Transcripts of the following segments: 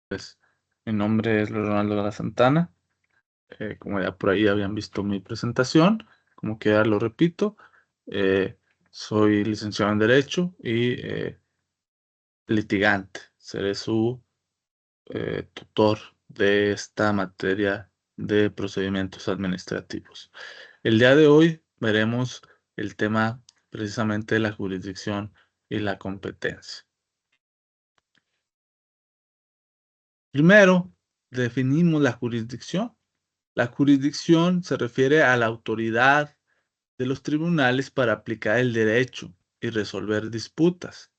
Pues, mi nombre es Ronaldo de la Santana. Como ya por ahí habían visto mi presentación, como que ya lo repito, eh, soy licenciado en Derecho y litigante. Seré su tutor de esta materia de procedimientos administrativos. El día de hoy veremos el tema precisamente de la jurisdicción y la competencia. Primero, definimos la jurisdicción. La jurisdicción se refiere a la autoridad de los tribunales para aplicar el derecho y resolver disputas.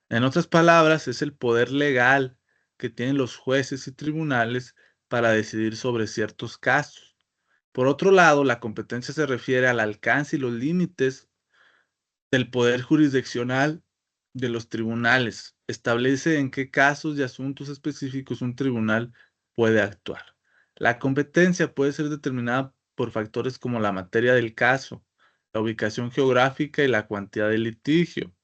En otras palabras, es el poder legal que tienen los jueces y tribunales para decidir sobre ciertos casos. Por otro lado, la competencia se refiere al alcance y los límites del poder jurisdiccional de los tribunales. Establece en qué casos y asuntos específicos un tribunal puede actuar. La competencia puede ser determinada por factores como la materia del caso, la ubicación geográfica y la cuantía del litigio.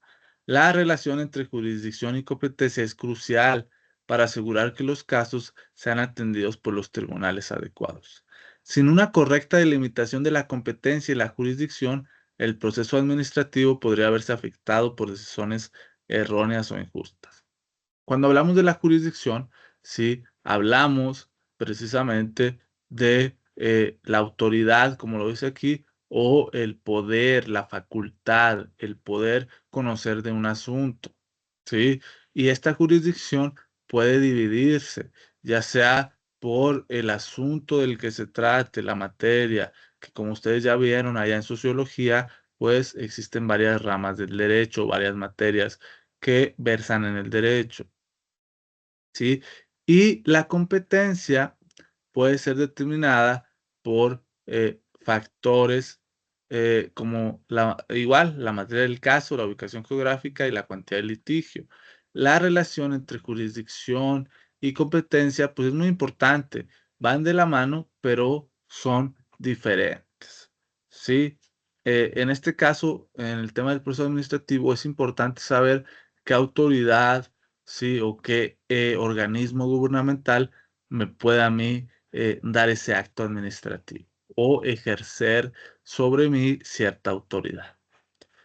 La relación entre jurisdicción y competencia es crucial para asegurar que los casos sean atendidos por los tribunales adecuados. Sin una correcta delimitación de la competencia y la jurisdicción, el proceso administrativo podría verse afectado por decisiones erróneas o injustas. Cuando hablamos de la jurisdicción, sí, hablamos precisamente de la autoridad, como lo dice aquí, o el poder, la facultad, el poder conocer de un asunto, ¿sí? Y esta jurisdicción puede dividirse, ya sea por el asunto del que se trate, la materia, que como ustedes ya vieron allá en sociología, pues existen varias ramas del derecho, varias materias que versan en el derecho. ¿Sí? Y la competencia puede ser determinada por factores como igual la materia del caso, la ubicación geográfica y la cuantía de litigio. La relación entre jurisdicción y competencia pues es muy importante. Van de la mano, pero son diferentes. ¿Sí? En este caso, en el tema del proceso administrativo, es importante saber qué autoridad, sí, o qué organismo gubernamental me pueda a mí dar ese acto administrativo o ejercer sobre mí cierta autoridad,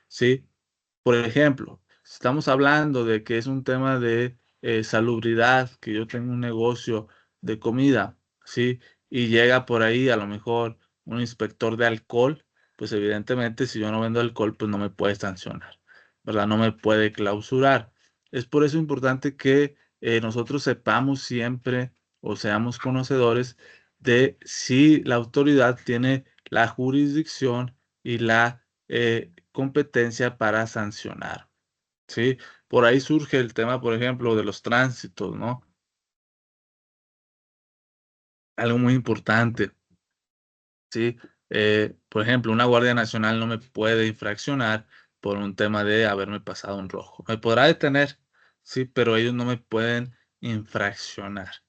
¿sí? Por ejemplo, si estamos hablando de que es un tema de salubridad, que yo tengo un negocio de comida, ¿sí? Y llega por ahí a lo mejor un inspector de alcohol, pues evidentemente si yo no vendo alcohol, pues no me puede sancionar, ¿verdad? No me puede clausurar. Es por eso importante que nosotros sepamos siempre o seamos conocedores de si la autoridad tiene la jurisdicción y la competencia para sancionar, ¿sí? Por ahí surge el tema, por ejemplo, de los tránsitos, ¿no? Algo muy importante, ¿sí? Por ejemplo, una Guardia Nacional no me puede infraccionar por un tema de haberme pasado un rojo. Me podrá detener, sí, pero ellos no me pueden infraccionar.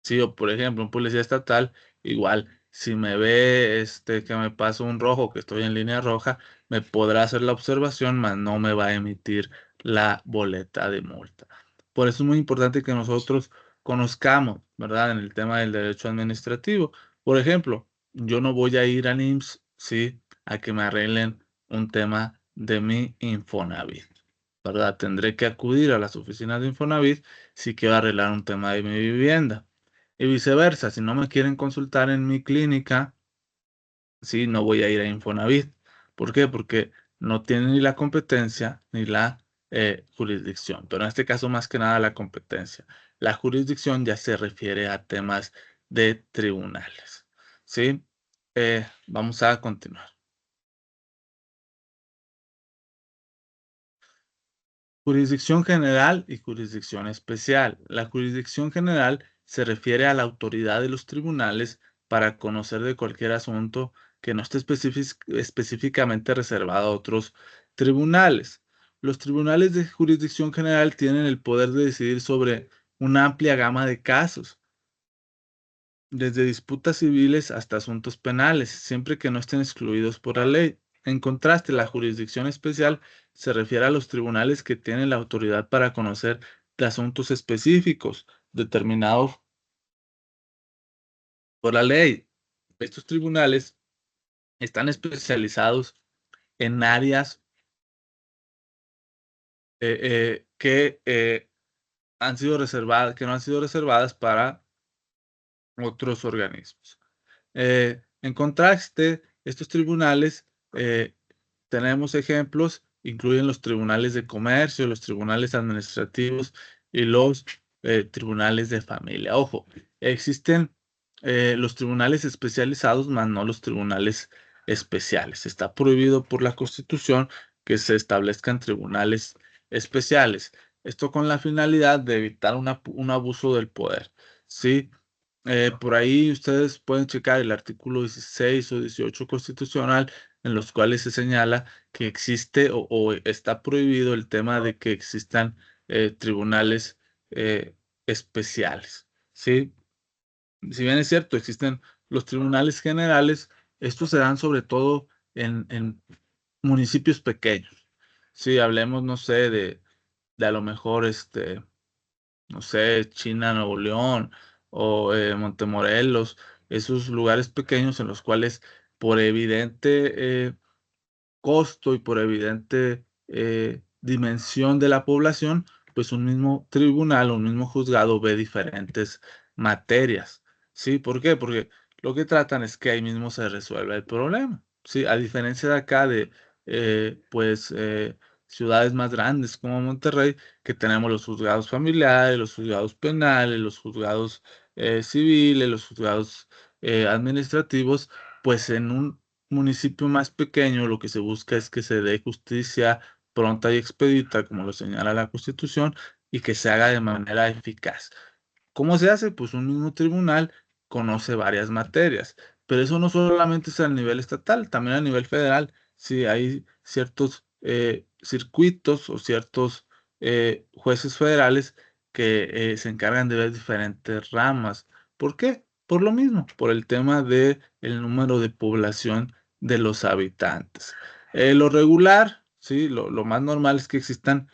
Sí, o por ejemplo, un policía estatal, igual, si me ve que me paso un rojo, que estoy en línea roja, me podrá hacer la observación, mas no me va a emitir la boleta de multa. Por eso es muy importante que nosotros conozcamos, ¿verdad? En el tema del derecho administrativo. Por ejemplo, yo no voy a ir al IMSS, ¿sí? A que me arreglen un tema de mi Infonavit, ¿verdad? Tendré que acudir a las oficinas de Infonavit si quiero arreglar un tema de mi vivienda. Y viceversa, si no me quieren consultar en mi clínica, sí, no voy a ir a Infonavit. ¿Por qué? Porque no tienen ni la competencia ni la jurisdicción. Pero en este caso, más que nada, la competencia. La jurisdicción ya se refiere a temas de tribunales. ¿Sí? Vamos a continuar. Jurisdicción general y jurisdicción especial. La jurisdicción general se refiere a la autoridad de los tribunales para conocer de cualquier asunto que no esté específicamente reservado a otros tribunales. Los tribunales de jurisdicción general tienen el poder de decidir sobre una amplia gama de casos, desde disputas civiles hasta asuntos penales, siempre que no estén excluidos por la ley. En contraste, la jurisdicción especial se refiere a los tribunales que tienen la autoridad para conocer de asuntos específicos, determinados por la ley. Estos tribunales están especializados en áreas que han sido reservadas, que no han sido reservadas para otros organismos. En contraste, estos tribunales, tenemos ejemplos, incluyen los tribunales de comercio, los tribunales administrativos y los tribunales de familia. Ojo, existen los tribunales especializados, más no los tribunales especiales. Está prohibido por la Constitución que se establezcan tribunales especiales. Esto con la finalidad de evitar un abuso del poder. ¿Sí? Por ahí ustedes pueden checar el artículo 16 o 18 constitucional en los cuales se señala que existe o está prohibido el tema de que existan tribunales especiales, ¿sí? Si bien es cierto, existen los tribunales generales, estos se dan sobre todo en municipios pequeños. Sí, hablemos, no sé, de a lo mejor no sé, China, Nuevo León o Montemorelos, esos lugares pequeños en los cuales por evidente costo y por evidente dimensión de la población, pues un mismo tribunal o un mismo juzgado ve diferentes materias. ¿Sí? ¿Por qué? Porque lo que tratan es que ahí mismo se resuelva el problema. ¿Sí? A diferencia de acá de, pues, ciudades más grandes como Monterrey, que tenemos los juzgados familiares, los juzgados penales, los juzgados civiles, los juzgados administrativos, pues en un municipio más pequeño, lo que se busca es que se dé justicia pronta y expedita, como lo señala la Constitución, y que se haga de manera eficaz. ¿Cómo se hace? Pues un mismo tribunal conoce varias materias, pero eso no solamente es a nivel estatal, también a nivel federal. Si hay ciertos circuitos o ciertos jueces federales que se encargan de ver diferentes ramas. ¿Por qué? Por lo mismo, por el tema de el número de población de los habitantes. Lo regular, sí, lo más normal es que existan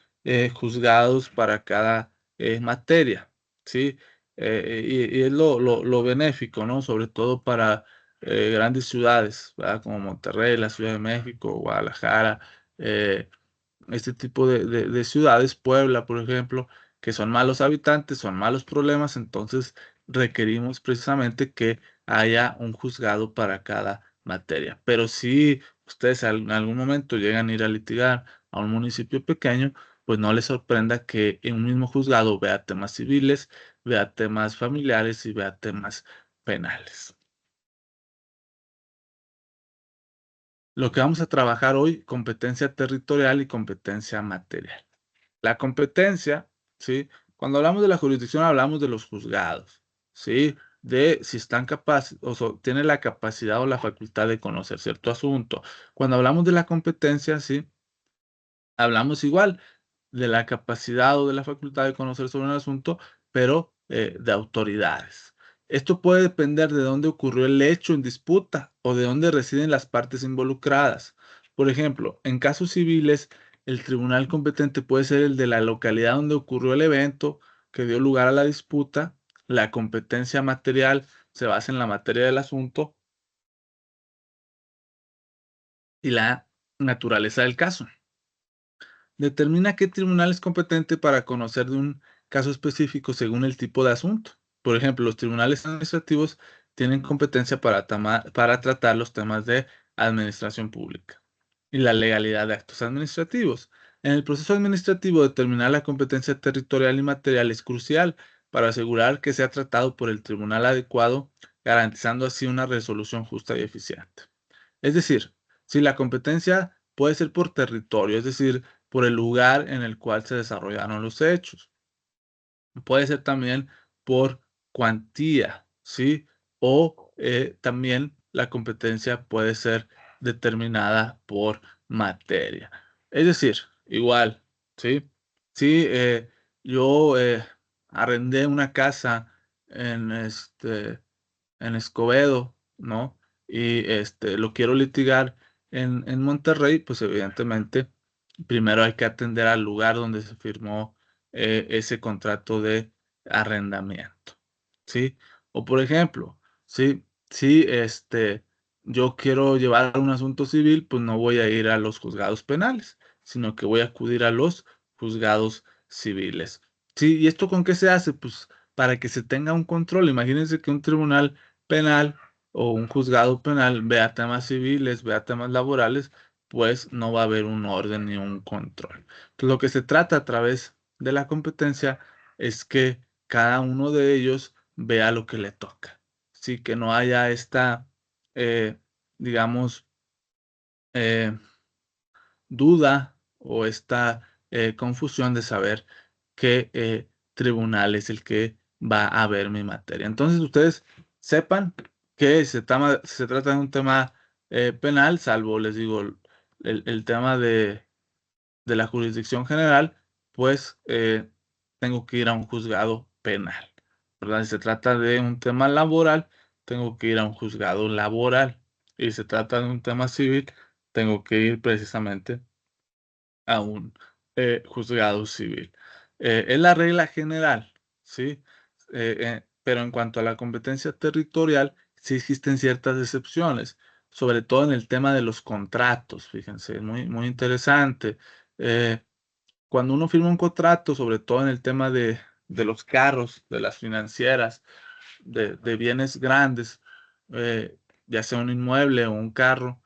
juzgados para cada materia, ¿sí? Y es lo benéfico, ¿no? Sobre todo para grandes ciudades, ¿verdad? Como Monterrey, la Ciudad de México, Guadalajara, eh, este tipo de ciudades, Puebla, por ejemplo, que son malos habitantes, son malos problemas, entonces requerimos precisamente que haya un juzgado para cada materia. Pero si ustedes en algún momento llegan a ir a litigar a un municipio pequeño, pues no les sorprenda que en un mismo juzgado vea temas civiles, vea temas familiares y vea temas penales. Lo que vamos a trabajar hoy, competencia territorial y competencia material. La competencia, ¿sí? Cuando hablamos de la jurisdicción hablamos de los juzgados, ¿sí? De si están capaces tienen la capacidad o la facultad de conocer cierto asunto. Cuando hablamos de la competencia, ¿sí? Hablamos igual de la capacidad o de la facultad de conocer sobre un asunto, pero de autoridades. Esto puede depender de dónde ocurrió el hecho en disputa o de dónde residen las partes involucradas. Por ejemplo, en casos civiles, el tribunal competente puede ser el de la localidad donde ocurrió el evento que dio lugar a la disputa. La competencia material se basa en la materia del asunto y la naturaleza del caso. Determina qué tribunal es competente para conocer de un caso específico según el tipo de asunto. Por ejemplo, los tribunales administrativos tienen competencia para tratar los temas de administración pública y la legalidad de actos administrativos. En el proceso administrativo, determinar la competencia territorial y material es crucial para asegurar que sea tratado por el tribunal adecuado, garantizando así una resolución justa y eficiente. Es decir, si la competencia puede ser por territorio, es decir, por el lugar en el cual se desarrollaron los hechos. Puede ser también por cuantía, ¿sí? O también la competencia puede ser determinada por materia. Es decir, igual, ¿sí? Si yo arrendé una casa en en Escobedo, ¿no? Y lo quiero litigar en Monterrey, pues evidentemente primero hay que atender al lugar donde se firmó ese contrato de arrendamiento, ¿sí? O por ejemplo, ¿sí? Si yo quiero llevar un asunto civil, pues no voy a ir a los juzgados penales, sino que voy a acudir a los juzgados civiles. ¿Sí? ¿Y esto con qué se hace? Pues para que se tenga un control. Imagínense que un tribunal penal o un juzgado penal vea temas civiles, vea temas laborales, pues no va a haber un orden ni un control. Entonces, lo que se trata a través de la competencia es que cada uno de ellos vea lo que le toca. Sí, que no haya esta, digamos, eh, duda o esta confusión de saber qué tribunal es el que va a ver mi materia. Entonces, ustedes sepan que se trata de un tema penal, salvo, les digo, el tema de la jurisdicción general, pues tengo que ir a un juzgado penal, ¿verdad? Si se trata de un tema laboral, tengo que ir a un juzgado laboral. Y si se trata de un tema civil, tengo que ir precisamente a un juzgado civil. Es la regla general, ¿sí? Pero en cuanto a la competencia territorial, sí existen ciertas excepciones, sobre todo en el tema de los contratos, fíjense, es muy, muy interesante. Eh, Cuando uno firma un contrato, sobre todo en el tema de los carros, de las financieras, de bienes grandes, eh, ya sea un inmueble o un carro,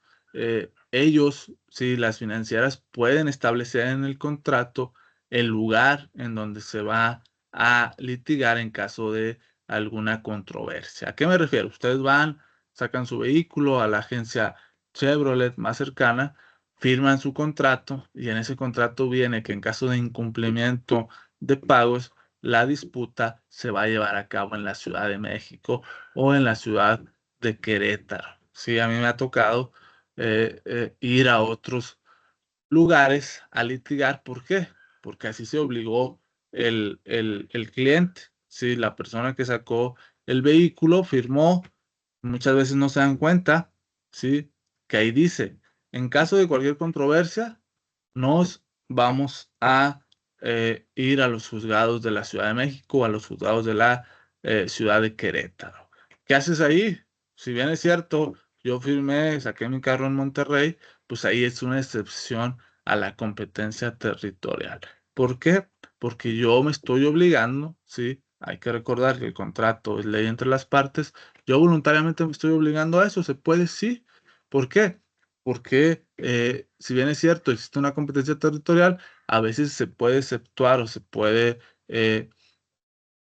ellos, sí, las financieras pueden establecer en el contrato el lugar en donde se va a litigar en caso de alguna controversia. ¿A qué me refiero? Ustedes van, sacan su vehículo a la agencia Chevrolet más cercana, firman su contrato y en ese contrato viene que en caso de incumplimiento de pagos, la disputa se va a llevar a cabo en la Ciudad de México o en la ciudad de Querétaro. Sí, a mí me ha tocado ir a otros lugares a litigar. ¿Por qué? Porque así se obligó el cliente. Sí, la persona que sacó el vehículo firmó, muchas veces no se dan cuenta, sí, que ahí dice, en caso de cualquier controversia, nos vamos a ir a los juzgados de la Ciudad de México o a los juzgados de la ciudad de Querétaro. ¿Qué haces ahí? Si bien es cierto, yo firmé, saqué mi carro en Monterrey, pues ahí es una excepción a la competencia territorial. ¿Por qué? Porque yo me estoy obligando, ¿sí? Hay que recordar que el contrato es ley entre las partes. Yo voluntariamente me estoy obligando a eso. ¿Se puede? Sí. ¿Por qué? Porque si bien es cierto, existe una competencia territorial, a veces se puede exceptuar o se puede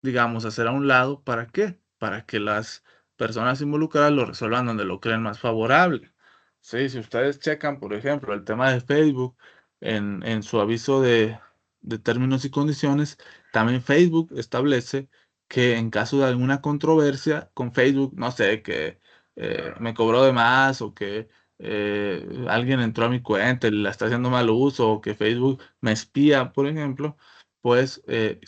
digamos, hacer a un lado. ¿Para qué? Para que las personas involucradas lo resuelvan donde lo creen más favorable. Sí, si ustedes checan, por ejemplo, el tema de Facebook en su aviso de términos y condiciones, también Facebook establece que en caso de alguna controversia con Facebook, no sé, que me cobró de más o que alguien entró a mi cuenta y la está haciendo mal uso o que Facebook me espía, por ejemplo, pues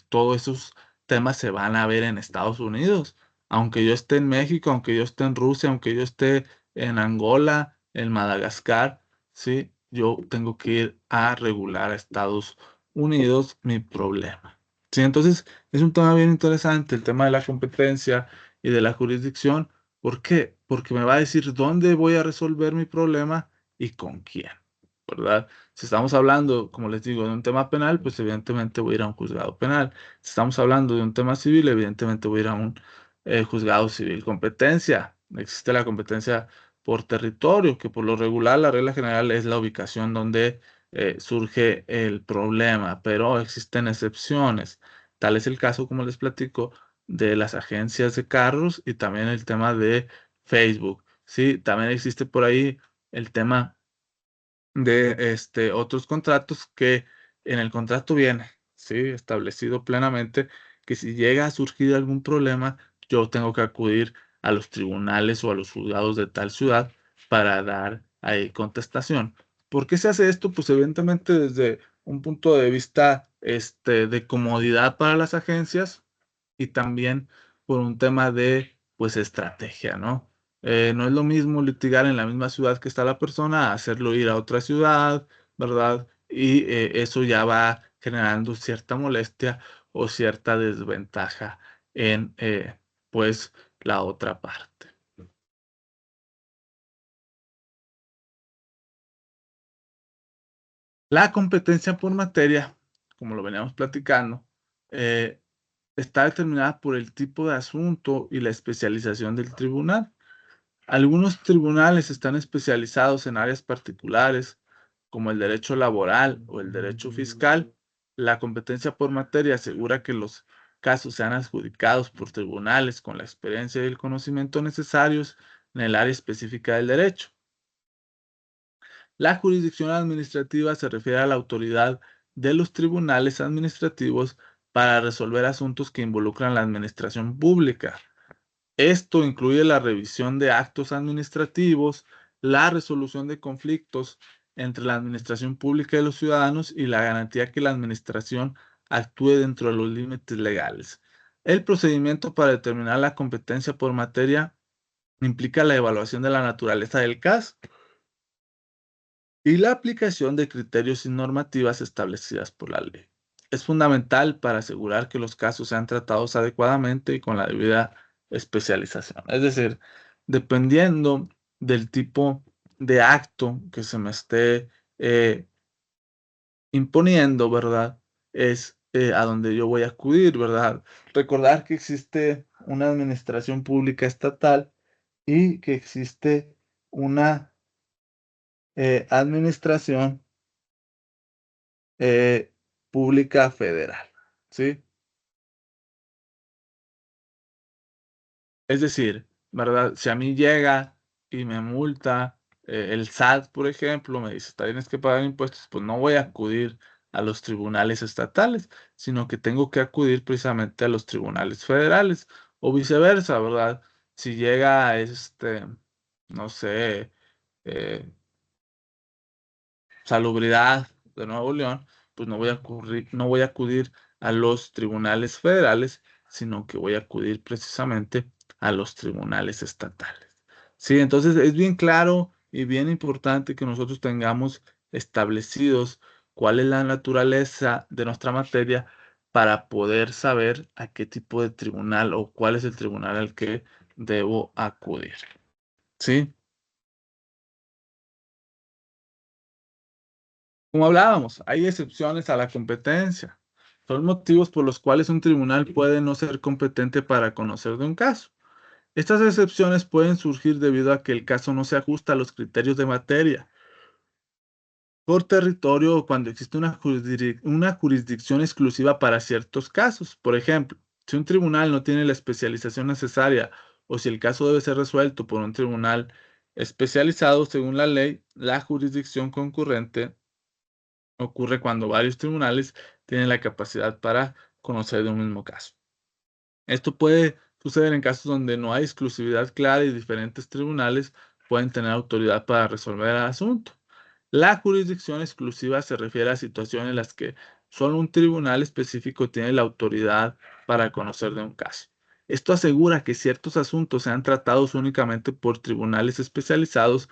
todos esos temas se van a ver en Estados Unidos. Aunque yo esté en México, aunque yo esté en Rusia, aunque yo esté en Angola, en Madagascar, sí, yo tengo que ir a regular a Estados Unidos mi problema. Sí, entonces es un tema bien interesante el tema de la competencia y de la jurisdicción. ¿Por qué? Porque me va a decir dónde voy a resolver mi problema y con quién, ¿verdad? Si estamos hablando, como les digo, de un tema penal, pues evidentemente voy a ir a un juzgado penal. Si estamos hablando de un tema civil, evidentemente voy a ir a un juzgado civil. Competencia. Existe la competencia por territorio, que por lo regular la regla general es la ubicación donde surge el problema, pero existen excepciones. Tal es el caso, como les platico, de las agencias de carros y también el tema de Facebook. Sí, también existe por ahí el tema de otros contratos que en el contrato viene, ¿sí? Establecido plenamente que si llega a surgir algún problema, yo tengo que acudir a los tribunales o a los juzgados de tal ciudad para dar ahí contestación. ¿Por qué se hace esto? Pues evidentemente desde un punto de vista de comodidad para las agencias y también por un tema de pues estrategia, ¿no? No es lo mismo litigar en la misma ciudad que está la persona, a hacerlo ir a otra ciudad, ¿verdad? Y eso ya va generando cierta molestia o cierta desventaja en, pues, la otra parte. La competencia por materia, como lo veníamos platicando, eh, está determinada por el tipo de asunto y la especialización del tribunal. Algunos tribunales están especializados en áreas particulares, como el derecho laboral o el derecho fiscal. La competencia por materia asegura que los casos sean adjudicados por tribunales con la experiencia y el conocimiento necesarios en el área específica del derecho. La jurisdicción administrativa se refiere a la autoridad de los tribunales administrativos para resolver asuntos que involucran la administración pública. Esto incluye la revisión de actos administrativos, la resolución de conflictos entre la administración pública y los ciudadanos y la garantía que la administración actúe dentro de los límites legales. El procedimiento para determinar la competencia por materia implica la evaluación de la naturaleza del caso y la aplicación de criterios y normativas establecidas por la ley. Es fundamental para asegurar que los casos sean tratados adecuadamente y con la debida especialización. Es decir, dependiendo del tipo de acto que se me esté imponiendo, ¿verdad? Es a donde yo voy a acudir, ¿verdad? Recordar que existe una administración pública estatal y que existe una administración pública federal, ¿sí? Es decir, ¿verdad? Si a mí llega y me multa el SAT, por ejemplo, me dice, tienes que pagar impuestos, pues no voy a acudir a los tribunales estatales, sino que tengo que acudir precisamente a los tribunales federales o viceversa, ¿verdad? Si llega, no sé, eh, Salubridad de Nuevo León, pues no voy a acudir a los tribunales federales, sino que voy a acudir precisamente a los tribunales estatales. Sí, entonces es bien claro y bien importante que nosotros tengamos establecidos cuál es la naturaleza de nuestra materia para poder saber a qué tipo de tribunal o cuál es el tribunal al que debo acudir. ¿Sí? Como hablábamos, hay excepciones a la competencia. Son motivos por los cuales un tribunal puede no ser competente para conocer de un caso. Estas excepciones pueden surgir debido a que el caso no se ajusta a los criterios de materia por territorio o cuando existe una jurisdicción exclusiva para ciertos casos. Por ejemplo, si un tribunal no tiene la especialización necesaria o si el caso debe ser resuelto por un tribunal especializado según la ley, la jurisdicción concurrente ocurre cuando varios tribunales tienen la capacidad para conocer de un mismo caso. Esto puede suceder en casos donde no hay exclusividad clara y diferentes tribunales pueden tener autoridad para resolver el asunto. La jurisdicción exclusiva se refiere a situaciones en las que solo un tribunal específico tiene la autoridad para conocer de un caso. Esto asegura que ciertos asuntos sean tratados únicamente por tribunales especializados,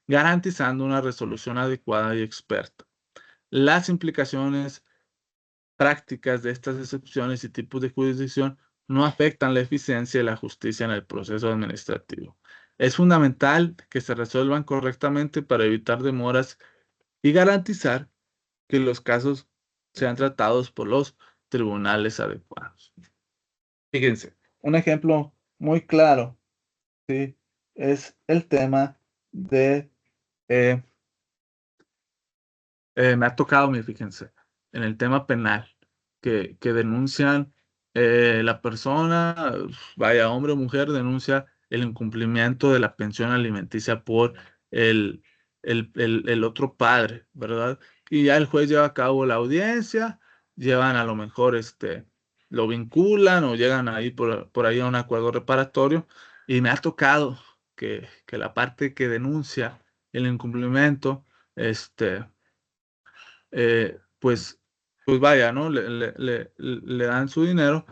garantizando una resolución adecuada y experta. Las implicaciones prácticas de estas excepciones y tipos de jurisdicción no afectan la eficiencia y la justicia en el proceso administrativo. Es fundamental que se resuelvan correctamente para evitar demoras y garantizar que los casos sean tratados por los tribunales adecuados. Fíjense, un ejemplo muy claro, ¿sí? Es el tema de eh, me ha tocado, fíjense, en el tema penal, que denuncian la persona, vaya, hombre o mujer, denuncia el incumplimiento de la pensión alimenticia por el, el otro padre, ¿verdad? Y ya el juez lleva a cabo la audiencia, llevan a lo mejor, lo vinculan o llegan ahí por ahí a un acuerdo reparatorio, y me ha tocado que la parte que denuncia el incumplimiento, pues, pues vaya, ¿no? Le dan su dinero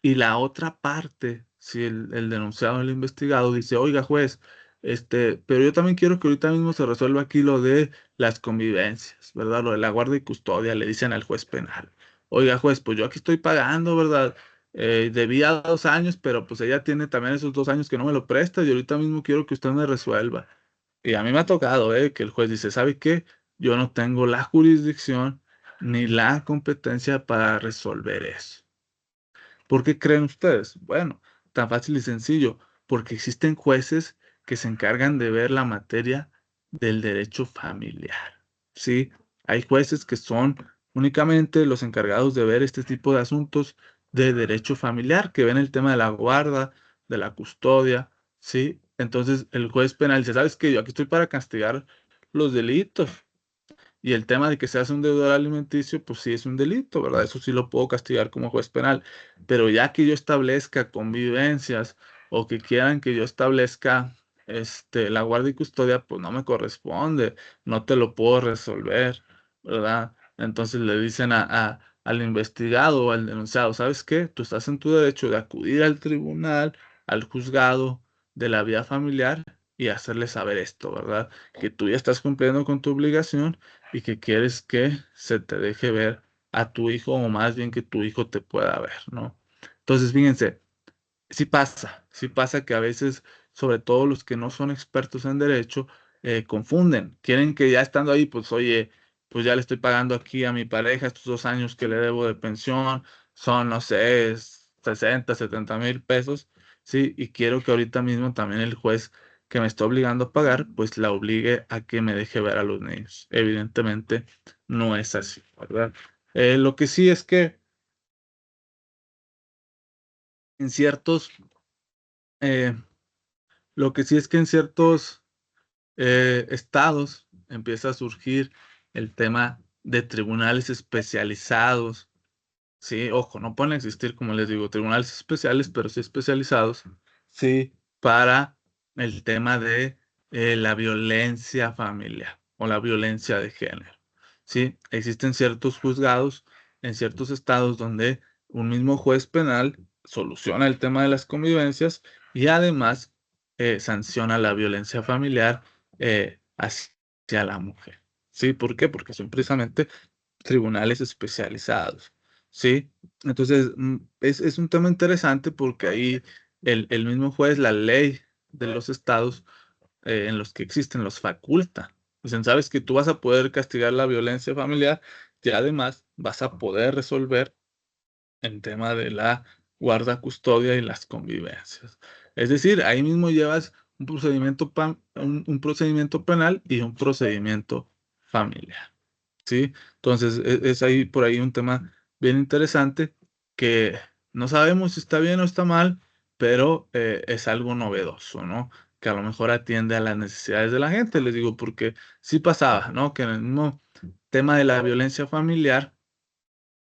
y la otra parte, si el denunciado, el investigado dice, oiga, juez, pero yo también quiero que ahorita mismo se resuelva aquí lo de las convivencias, ¿verdad? Lo de la guardia y custodia, le dicen al juez penal. oiga, juez, pues yo aquí estoy pagando, ¿verdad? Debía 2 años, pero pues ella tiene también esos 2 años que no me lo presta y ahorita mismo quiero que usted me resuelva. Y a mí me ha tocado, que el juez dice, ¿sabe qué? Yo no tengo la jurisdicción ni la competencia para resolver eso. ¿Por qué creen ustedes? Bueno, tan fácil y sencillo, porque existen jueces que se encargan de ver la materia del derecho familiar. ¿Sí? Hay jueces que son únicamente los encargados de ver este tipo de asuntos de derecho familiar, que ven el tema de la guarda, de la custodia, ¿sí? Entonces el juez penal dice, ¿sabes qué? Yo aquí estoy para castigar los delitos. Y el tema de que seas un deudor alimenticio, pues sí es un delito, ¿verdad? Eso sí lo puedo castigar como juez penal. Pero ya que yo establezca convivencias o que quieran que yo establezca la guardia y custodia, pues no me corresponde, no te lo puedo resolver, ¿verdad? Entonces le dicen al investigado o al denunciado, ¿sabes qué? Tú estás en tu derecho de acudir al tribunal, al juzgado de la vía familiar y hacerle saber esto, ¿verdad? Que tú ya estás cumpliendo con tu obligación y que quieres que se te deje ver a tu hijo o más bien que tu hijo te pueda ver, ¿no? Entonces, fíjense, sí pasa que a veces, sobre todo los que no son expertos en derecho, confunden, quieren que ya estando ahí, pues oye, pues ya le estoy pagando aquí a mi pareja estos 2 años que le debo de pensión, son, no sé, 60, 70,000 pesos, ¿sí? Y quiero que ahorita mismo también el juez que me está obligando a pagar, pues la obligue a que me deje ver a los niños. Evidentemente no es así, ¿verdad? Lo que sí es que en ciertos, eh, lo que sí es que en ciertos estados empieza a surgir el tema de tribunales especializados. Sí, ojo, no pueden existir, como les digo, tribunales especiales, pero sí especializados, sí, para el tema de la violencia familiar o la violencia de género. Sí, existen ciertos juzgados en ciertos estados donde un mismo juez penal soluciona el tema de las convivencias y además sanciona la violencia familiar hacia la mujer. ¿Sí? ¿Por qué? Porque son precisamente tribunales especializados, ¿sí? Entonces, es un tema interesante porque ahí el mismo juez, la ley de los estados en los que existen, los faculta. Dicen, sabes que tú vas a poder castigar la violencia familiar y además vas a poder resolver el tema de la guarda, custodia y las convivencias. Es decir, ahí mismo llevas un procedimiento, un procedimiento penal y un procedimiento familiar. ¿Sí? Entonces, es ahí por ahí un tema bien interesante que no sabemos si está bien o está mal, pero es algo novedoso, ¿no? Que a lo mejor atiende a las necesidades de la gente, les digo, porque sí pasaba, ¿no? Que en el mismo tema de la violencia familiar,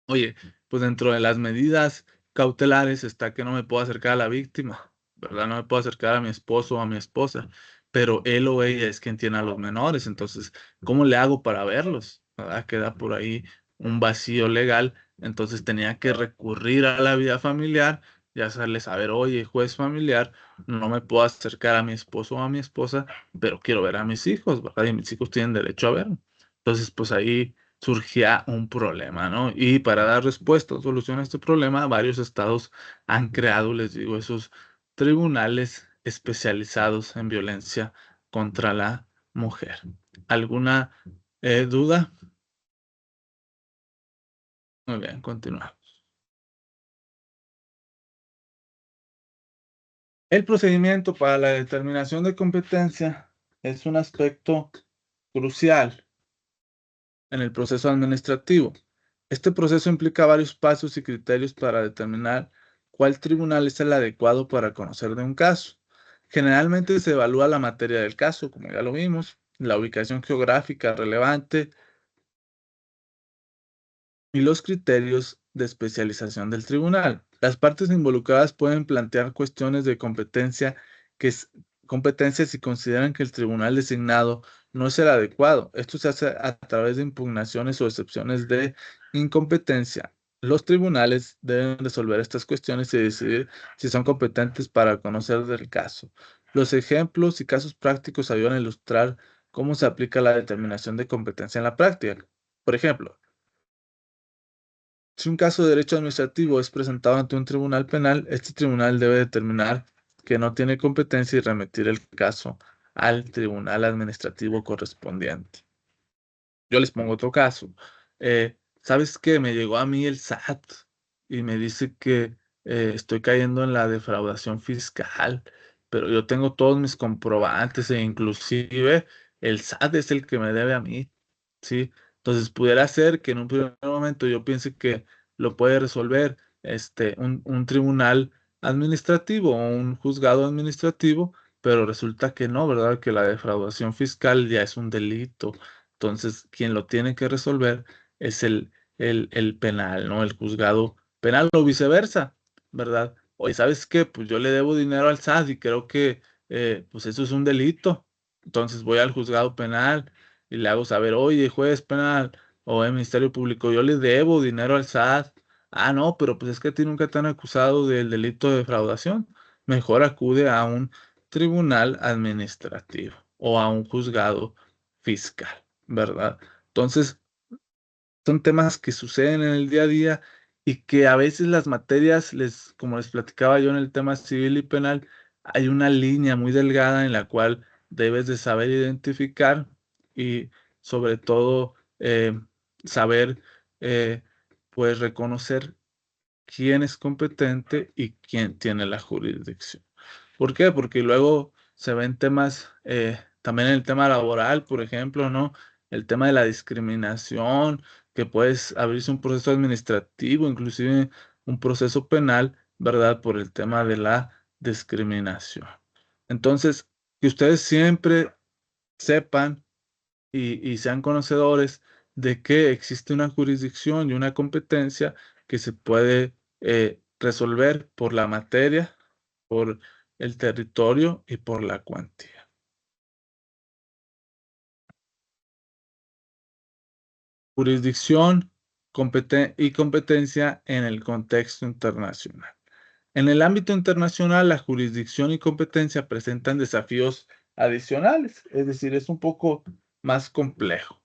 oye, pues dentro de las medidas cautelares está que no me puedo acercar a la víctima, ¿verdad? No me puedo acercar a mi esposo o a mi esposa, pero él o ella es quien tiene a los menores, entonces, ¿cómo le hago para verlos? ¿Verdad? Queda por ahí un vacío legal, entonces tenía que recurrir a la vida familiar y hacerle saber, oye, juez familiar, no me puedo acercar a mi esposo o a mi esposa, pero quiero ver a mis hijos, ¿verdad? Y mis hijos tienen derecho a verme. Entonces, pues ahí surgía un problema, ¿no? Y para dar respuesta o solución a este problema, varios estados han creado, les digo, esos tribunales especializados en violencia contra la mujer. ¿Alguna duda? Muy bien, continuamos. El procedimiento para la determinación de competencia es un aspecto crucial en el proceso administrativo. Este proceso implica varios pasos y criterios para determinar cuál tribunal es el adecuado para conocer de un caso. Generalmente se evalúa la materia del caso, como ya lo vimos, la ubicación geográfica relevante y los criterios de especialización del tribunal. Las partes involucradas pueden plantear cuestiones de competencia que es competencia si consideran que el tribunal designado no es el adecuado. Esto se hace a través de impugnaciones o excepciones de incompetencia. Los tribunales deben resolver estas cuestiones y decidir si son competentes para conocer del caso. Los ejemplos y casos prácticos ayudan a ilustrar cómo se aplica la determinación de competencia en la práctica. Por ejemplo, Si un caso de derecho administrativo es presentado ante un tribunal penal, este tribunal debe determinar que no tiene competencia y remitir el caso al tribunal administrativo correspondiente. Yo les pongo otro caso. ¿Sabes qué? Me llegó a mí el SAT y me dice que estoy cayendo en la defraudación fiscal, pero yo tengo todos mis comprobantes e inclusive el SAT es el que me debe a mí, ¿sí? Entonces pudiera ser que en un primer momento yo piense que lo puede resolver un tribunal administrativo o un juzgado administrativo, pero resulta que no, ¿verdad? Que la defraudación fiscal ya es un delito. Entonces, quien lo tiene que resolver es el penal, ¿no? El juzgado penal o viceversa, ¿verdad? Oye, ¿sabes qué? Pues yo le debo dinero al SAT y creo que pues eso es un delito. Entonces voy al juzgado penal y le hago saber, oye, juez penal o el Ministerio Público, yo le debo dinero al SAT. Ah, no, pero pues es que a ti nunca te han acusado del delito de defraudación. Mejor acude a un tribunal administrativo o a un juzgado fiscal, ¿verdad? Entonces, son temas que suceden en el día a día y que a veces las materias, como les platicaba yo en el tema civil y penal, hay una línea muy delgada en la cual debes de saber identificar y sobre todo saber pues reconocer quién es competente y quién tiene la jurisdicción. ¿Por qué? Porque luego se ven temas, también el tema laboral, por ejemplo, ¿no? El tema de la discriminación, que puedes abrirse un proceso administrativo, inclusive un proceso penal, ¿verdad? Por el tema de la discriminación. Entonces, que ustedes siempre sepan y sean conocedores de que existe una jurisdicción y una competencia que se puede resolver por la materia, por el territorio y por la cuantía. Jurisdicción y competencia en el contexto internacional. En el ámbito internacional, la jurisdicción y competencia presentan desafíos adicionales, es decir, es un poco más complejo.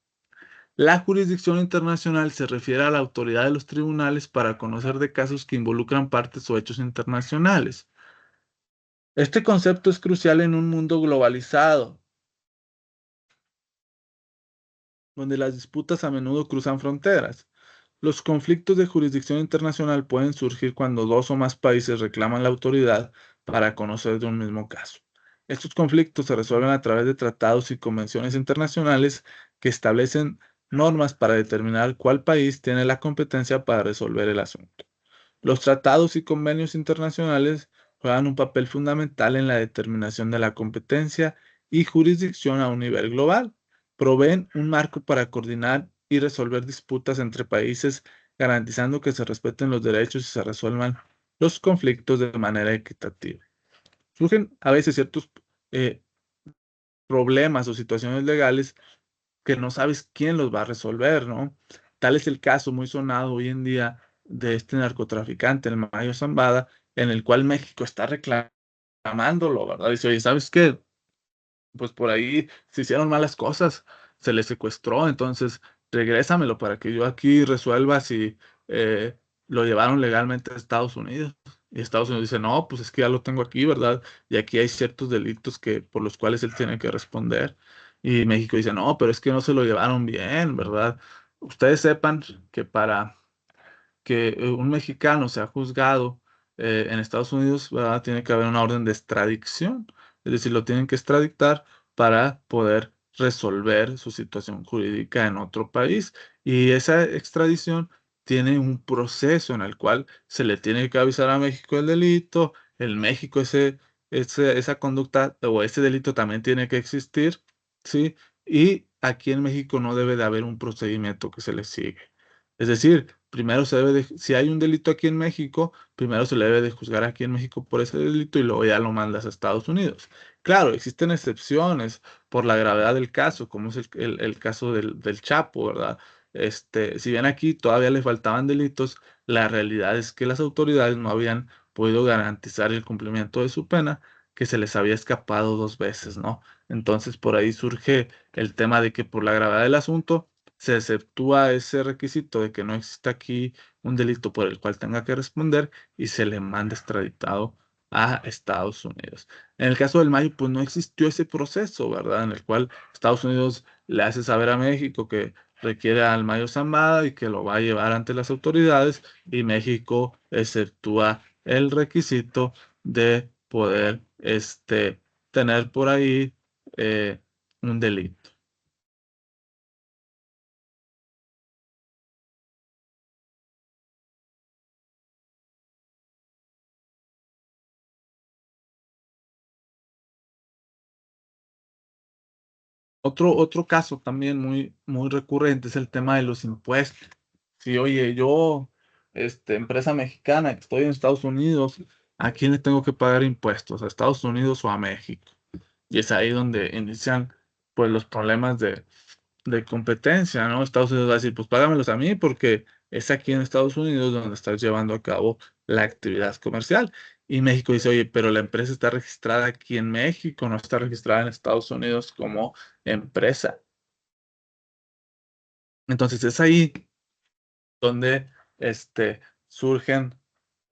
La jurisdicción internacional se refiere a la autoridad de los tribunales para conocer de casos que involucran partes o hechos internacionales. Este concepto es crucial en un mundo globalizado, donde las disputas a menudo cruzan fronteras. Los conflictos de jurisdicción internacional pueden surgir cuando dos o más países reclaman la autoridad para conocer de un mismo caso. Estos conflictos se resuelven a través de tratados y convenciones internacionales que establecen normas para determinar cuál país tiene la competencia para resolver el asunto. Los tratados y convenios internacionales juegan un papel fundamental en la determinación de la competencia y jurisdicción a un nivel global. Proveen un marco para coordinar y resolver disputas entre países, garantizando que se respeten los derechos y se resuelvan los conflictos de manera equitativa. Surgen a veces ciertos eh, problemas o situaciones legales que no sabes quién los va a resolver, ¿no? Tal es el caso muy sonado hoy en día de este narcotraficante, el Mayo Zambada, en el cual México está reclamándolo, ¿verdad? Dice, oye, ¿sabes qué? Pues por ahí se hicieron malas cosas, se le secuestró, entonces regrésamelo para que yo aquí resuelva si eh, lo llevaron legalmente a Estados Unidos. Y Estados Unidos dice, no, pues es que ya lo tengo aquí, ¿verdad? Y aquí hay ciertos delitos por los cuales él tiene que responder. Y México dice, no, pero es que no se lo llevaron bien, ¿verdad? Ustedes sepan que para que un mexicano sea juzgado en Estados Unidos, ¿verdad? Tiene que haber una orden de extradición, es decir, lo tienen que extraditar para poder resolver su situación jurídica en otro país. Y esa extradición tiene un proceso en el cual se le tiene que avisar a México el delito, en México esa conducta o ese delito también tiene que existir, ¿sí? Y aquí en México no debe de haber un procedimiento que se le sigue. Es decir, primero si hay un delito aquí en México, primero se le debe de juzgar aquí en México por ese delito y luego ya lo mandas a Estados Unidos. Claro, existen excepciones por la gravedad del caso, como es el caso del Chapo, ¿verdad? Si bien aquí todavía le faltaban delitos, la realidad es que las autoridades no habían podido garantizar el cumplimiento de su pena, que se les había escapado dos veces, ¿no? Entonces por ahí surge el tema de que por la gravedad del asunto, se exceptúa ese requisito de que no exista aquí un delito por el cual tenga que responder y se le manda extraditado a Estados Unidos. En el caso del Mayo, pues no existió ese proceso, ¿verdad? En el cual Estados Unidos le hace saber a México que requiere al Mayo Zambada y que lo va a llevar ante las autoridades, y México exceptúa el requisito de poder tener por ahí un delito. Otro caso también muy recurrente es el tema de los impuestos. Si, oye, yo, empresa mexicana, que estoy en Estados Unidos, ¿a quién le tengo que pagar impuestos? ¿A Estados Unidos o a México? Y es ahí donde inician, pues, los problemas de competencia, ¿no? Estados Unidos va a decir, pues págamelos a mí porque es aquí en Estados Unidos donde estás llevando a cabo la actividad comercial. Y México dice, oye, pero la empresa está registrada aquí en México, no está registrada en Estados Unidos como empresa. Entonces es ahí donde surgen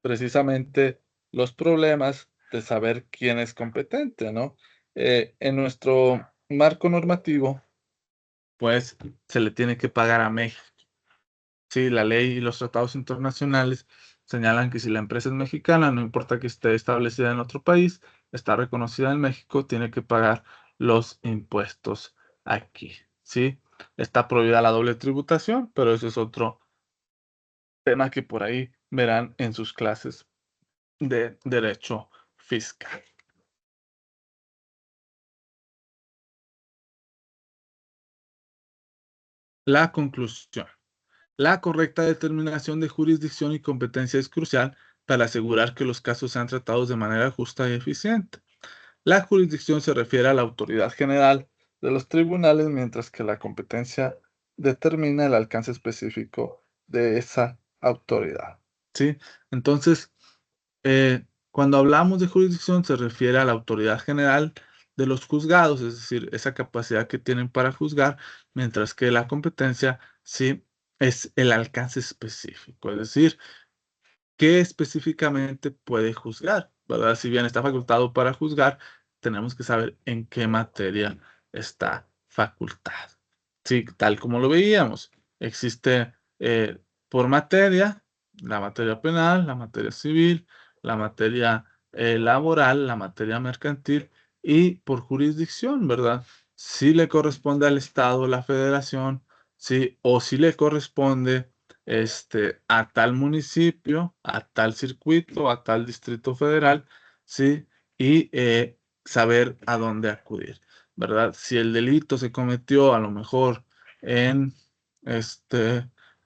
precisamente los problemas de saber quién es competente, ¿no? En nuestro marco normativo, pues se le tiene que pagar a México. Sí, la ley y los tratados internacionales señalan que si la empresa es mexicana, no importa que esté establecida en otro país, está reconocida en México, tiene que pagar los impuestos aquí, ¿sí? Está prohibida la doble tributación, pero ese es otro tema que por ahí verán en sus clases de derecho fiscal. La conclusión. La correcta determinación de jurisdicción y competencia es crucial para asegurar que los casos sean tratados de manera justa y eficiente. La jurisdicción se refiere a la autoridad general de los tribunales, mientras que la competencia determina el alcance específico de esa autoridad. ¿Sí? Entonces, cuando hablamos de jurisdicción se refiere a la autoridad general de los juzgados, es decir, esa capacidad que tienen para juzgar, mientras que la competencia sí es el alcance específico, es decir, qué específicamente puede juzgar, ¿verdad? Si bien está facultado para juzgar, tenemos que saber en qué materia está facultado. Sí, tal como lo veíamos, existe por materia, la materia penal, la materia civil, la materia laboral, la materia mercantil y por jurisdicción, ¿verdad? Si le corresponde al Estado, la Federación, sí, o si le corresponde a tal municipio, a tal circuito, a tal distrito federal, ¿sí? Y saber a dónde acudir, ¿verdad? Si el delito se cometió a lo mejor en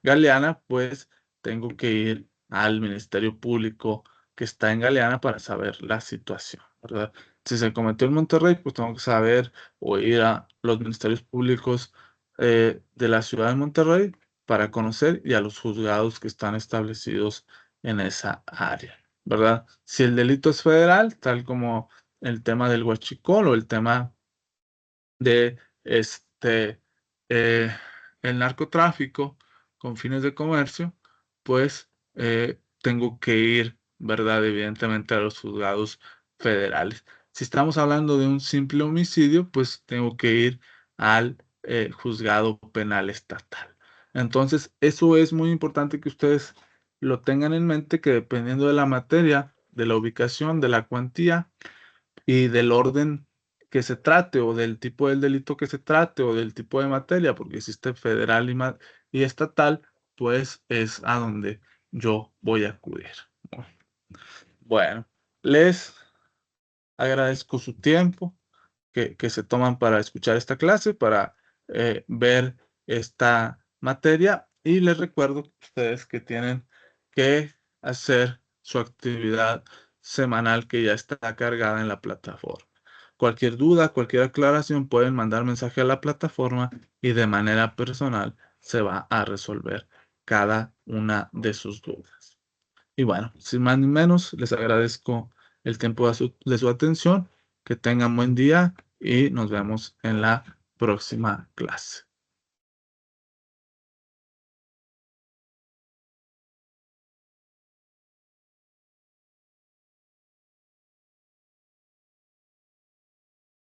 Galeana, pues tengo que ir al Ministerio Público que está en Galeana para saber la situación, ¿verdad? Si se cometió en Monterrey, pues tengo que saber o ir a los ministerios públicos de la ciudad de Monterrey para conocer y a los juzgados que están establecidos en esa área, ¿verdad? Si el delito es federal, tal como el tema del huachicol o el tema de eh, el narcotráfico con fines de comercio, pues tengo que ir, ¿verdad? Evidentemente a los juzgados federales. Si estamos hablando de un simple homicidio, pues tengo que ir al juzgado penal estatal. Entonces, eso es muy importante que ustedes lo tengan en mente, que dependiendo de la materia, de la ubicación, de la cuantía, y del orden que se trate o del tipo del delito que se trate o del tipo de materia, porque existe federal y estatal, pues es a donde yo voy a acudir. Bueno, les agradezco su tiempo que se toman para escuchar esta clase, para ver esta materia, y les recuerdo a ustedes que tienen que hacer su actividad semanal que ya está cargada en la plataforma. Cualquier duda, cualquier aclaración, pueden mandar mensaje a la plataforma y de manera personal se va a resolver cada una de sus dudas. Y bueno, sin más ni menos, les agradezco el tiempo de su atención. Que tengan buen día y nos vemos en la próxima clase.